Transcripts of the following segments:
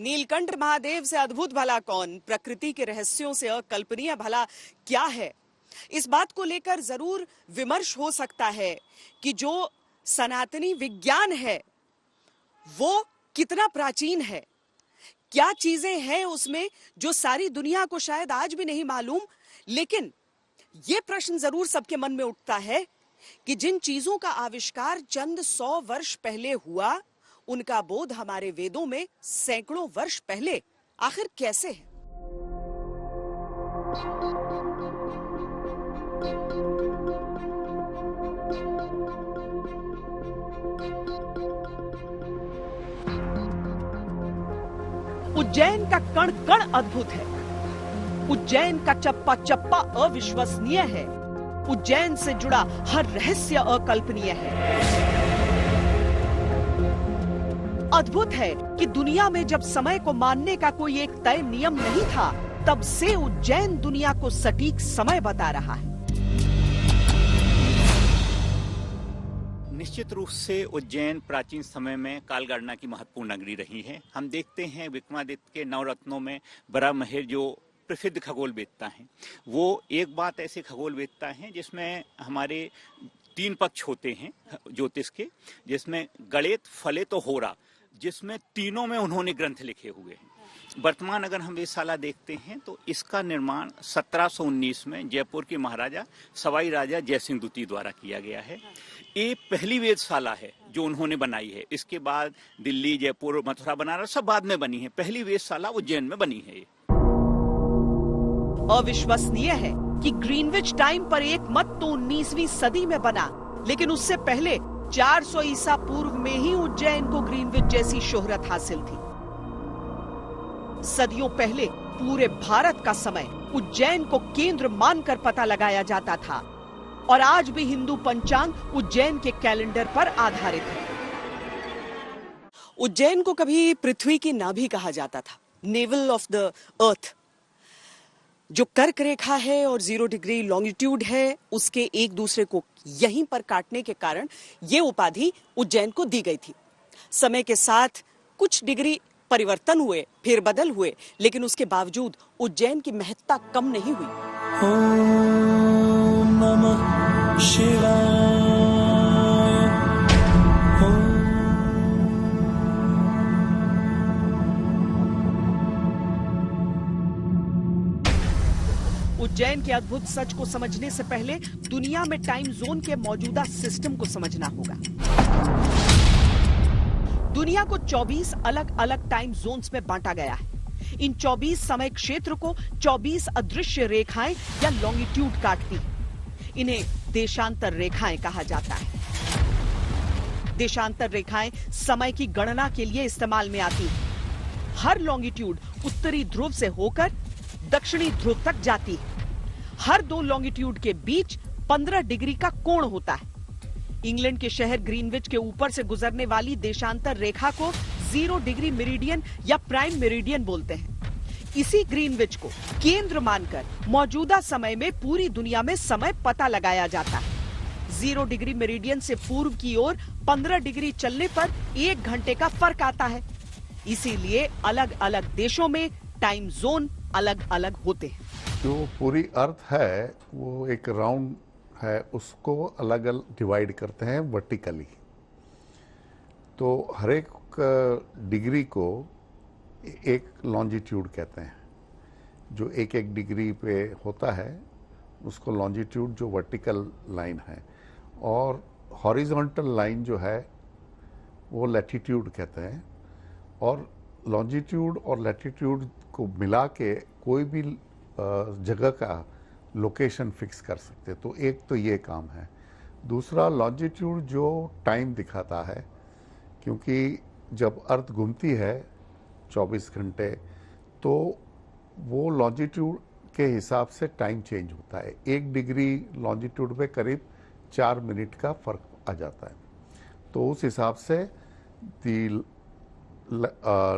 नीलकंठ महादेव से अद्भुत भला कौन, प्रकृति के रहस्यों से अकल्पनीय भला क्या है। इस बात को लेकर जरूर विमर्श हो सकता है कि जो सनातनी विज्ञान है वो कितना प्राचीन है, क्या चीजें हैं उसमें जो सारी दुनिया को शायद आज भी नहीं मालूम। लेकिन ये प्रश्न जरूर सबके मन में उठता है कि जिन चीजों का आविष्कार चंद 100 वर्ष पहले हुआ, उनका बोध हमारे वेदों में सैकड़ों वर्ष पहले आखिर कैसे है। उज्जैन का कण कण अद्भुत है, उज्जैन का चप्पा चप्पा अविश्वसनीय है, उज्जैन से जुड़ा हर रहस्य अकल्पनीय है। अद्भुत है कि दुनिया में जब समय को मानने का कोई एक तय नियम नहीं था, तब से उज्जैन दुनिया को सटीक समय बता रहा है। निश्चित रूप से उज्जैन प्राचीन समय में कालगणना की महत्वपूर्ण नगरी रही है। हम देखते हैं विक्रमादित्य के नवरत्नों में बराहमिहिर जो प्रसिद्ध खगोलवेत्ता हैं, वो एक बात ऐसे खगोलवेत्ता हैं जिसमें हमारे 3 पक्ष होते हैं ज्योतिष के, जिसमें गणित, फलित और होरा, जिसमें तीनों में उन्होंने ग्रंथ लिखे हुए हैं। वर्तमान अगर हम वेधशाला देखते हैं तो इसका निर्माण 1719 में जयपुर के महाराजा सवाई राजा जयसिंह द्वितीय द्वारा किया गया है। ये पहली वेधशाला है जो उन्होंने बनाई है। इसके बाद दिल्ली, जयपुर, मथुरा, बनारस सब बाद में बनी है। पहली वेधशाला उज्जैन में बनी है। अविश्वसनीय है कि ग्रीनविच टाइम पर एक मत तो 19वीं सदी में बना, लेकिन उससे पहले 400 ईसा पूर्व में ही उज्जैन को ग्रीनविच जैसी शोहरत हासिल थी। सदियों पहले पूरे भारत का समय उज्जैन को केंद्र मानकर पता लगाया जाता था और आज भी हिंदू पंचांग उज्जैन के कैलेंडर पर आधारित है। उज्जैन को कभी पृथ्वी की नाभि कहा जाता था, नेवल ऑफ द अर्थ। जो कर्क रेखा है और 0 डिग्री लॉन्गिट्यूड है, उसके एक दूसरे को यहीं पर काटने के कारण ये उपाधि उज्जैन को दी गई थी। समय के साथ कुछ डिग्री परिवर्तन हुए, फेरबदल हुए, लेकिन उसके बावजूद उज्जैन की महत्ता कम नहीं हुई। ओम नमः शिवाय। उज्जैन के अद्भुत सच को समझने से पहले दुनिया में टाइम जोन के मौजूदा सिस्टम को समझना होगा। दुनिया को 24 अलग अलग टाइम जोन्स में बांटा गया है। इन 24 समय क्षेत्र को 24 अदृश्य रेखाएं या लॉन्गिट्यूड काटती हैं। इन्हें देशांतर रेखाएं कहा जाता है। देशांतर रेखाएं समय की गणना के लिए इस्तेमाल में आती हैं। हर लॉन्गिट्यूड उत्तरी ध्रुव से होकर दक्षिणी ध्रुव तक जाती है। हर 2 लॉन्गिट्यूड के बीच 15 डिग्री का कोण होता है। इंग्लैंड के शहर ग्रीनविच के ऊपर से गुजरने वाली देशांतर रेखा को 0 डिग्री मेरिडियन या प्राइम मेरिडियन बोलते हैं। इसी ग्रीनविच को केंद्र मानकर मौजूदा समय में पूरी दुनिया में समय पता लगाया जाता है। 0 डिग्री मेरिडियन से पूर्व की ओर 15 डिग्री चलने पर 1 घंटे का फर्क आता है। इसीलिए अलग अलग देशों में टाइम जोन अलग अलग होते हैं। जो पूरी अर्थ है वो एक राउंड है, उसको अलग अलग डिवाइड करते हैं वर्टिकली। तो हर एक डिग्री को एक लॉन्जिट्यूड कहते हैं। जो एक एक डिग्री पे होता है उसको लॉन्जिट्यूड जो वर्टिकल लाइन है, और हॉरिजॉन्टल लाइन जो है वो लैटिट्यूड कहते हैं। और लॉन्जिट्यूड और लैटिट्यूड को मिला के कोई भी जगह का लोकेशन फिक्स कर सकते। तो एक तो ये काम है। दूसरा, लॉन्जिट्यूड जो टाइम दिखाता है, क्योंकि जब अर्थ घूमती है 24 घंटे, तो वो लॉन्जिट्यूड के हिसाब से टाइम चेंज होता है। 1 डिग्री लॉन्जिट्यूड पे करीब 4 मिनट का फर्क आ जाता है। तो उस हिसाब से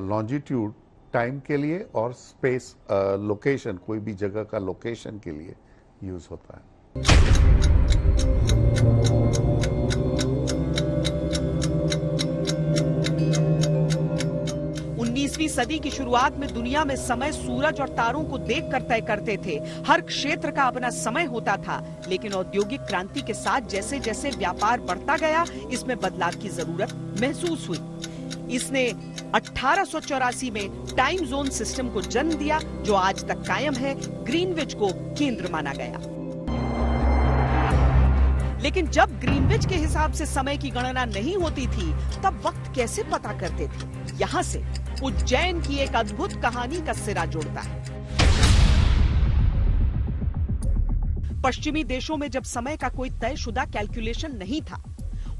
लॉन्जिट्यूड टाइम के लिए और स्पेस लोकेशन, कोई भी जगह का लोकेशन के लिए यूज होता है। 19वीं सदी की शुरुआत में दुनिया में समय सूरज और तारों को देखकर तय करते थे। हर क्षेत्र का अपना समय होता था, लेकिन औद्योगिक क्रांति के साथ जैसे जैसे व्यापार बढ़ता गया, इसमें बदलाव की जरूरत महसूस हुई। इसने 1884 में टाइम जोन सिस्टम को जन्म दिया, जो आज तक कायम है। ग्रीनविच को केंद्र माना गया। लेकिन जब ग्रीनविच के हिसाब से समय की गणना नहीं होती थी, तब वक्त कैसे पता करते थे? यहाँ से उज्जैन की एक अद्भुत कहानी का सिरा जुड़ता है। पश्चिमी देशों में जब समय का कोई तयशुदा कैलकुलेशन नहीं था,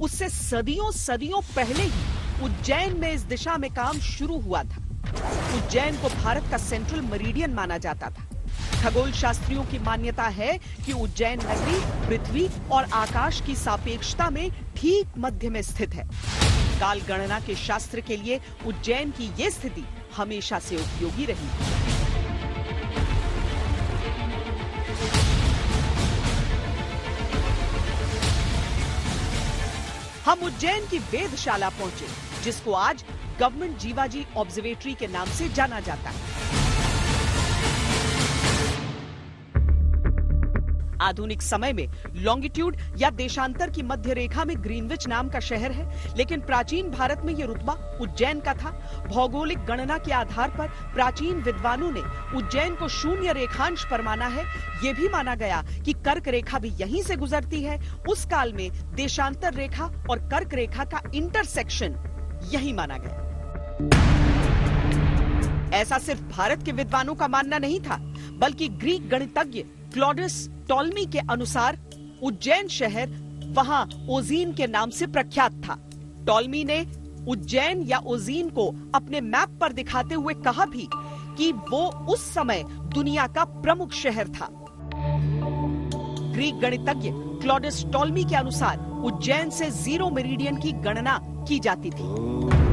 उससे सदियों पहले ही उज्जैन में इस दिशा में काम शुरू हुआ था। उज्जैन को भारत का सेंट्रल मेरिडियन माना जाता था। खगोल शास्त्रियों की मान्यता है कि उज्जैन नगरी पृथ्वी और आकाश की सापेक्षता में ठीक मध्य में स्थित है। काल गणना के शास्त्र के लिए उज्जैन की यह स्थिति हमेशा से उपयोगी रही। हम उज्जैन की वेधशाला पहुंचे, जिसको आज गवर्नमेंट जीवाजी ऑब्जर्वेटरी के नाम से जाना जाता है। आधुनिक समय में लॉन्गिट्यूड या देशांतर की मध्य रेखा में ग्रीनविच नाम का शहर है, लेकिन प्राचीन भारत में यह रुतबा उज्जैन का था। भौगोलिक गणना के आधार पर प्राचीन विद्वानों ने उज्जैन को शून्य रेखांश पर माना है। यह भी माना गया कि कर्क रेखा भी यहीं से गुजरती है। उस काल में देशांतर रेखा और कर्क रेखा का इंटरसेक्शन यही माना गया। ऐसा सिर्फ भारत के विद्वानों का मानना नहीं था, बल्कि ग्रीक गणितज्ञ क्लॉडियस टॉलमी के अनुसार उज्जैन शहर वहां ओजीन के नाम से प्रख्यात था। टॉलमी ने उज्जैन या ओजीन को अपने मैप पर दिखाते हुए कहा भी कि वो उस समय दुनिया का प्रमुख शहर था। ग्रीक गणितज्ञ क्लॉडियस टॉलमी के अनुसार उज्जैन से जीरो मेरिडियन की गणना की जाती थी।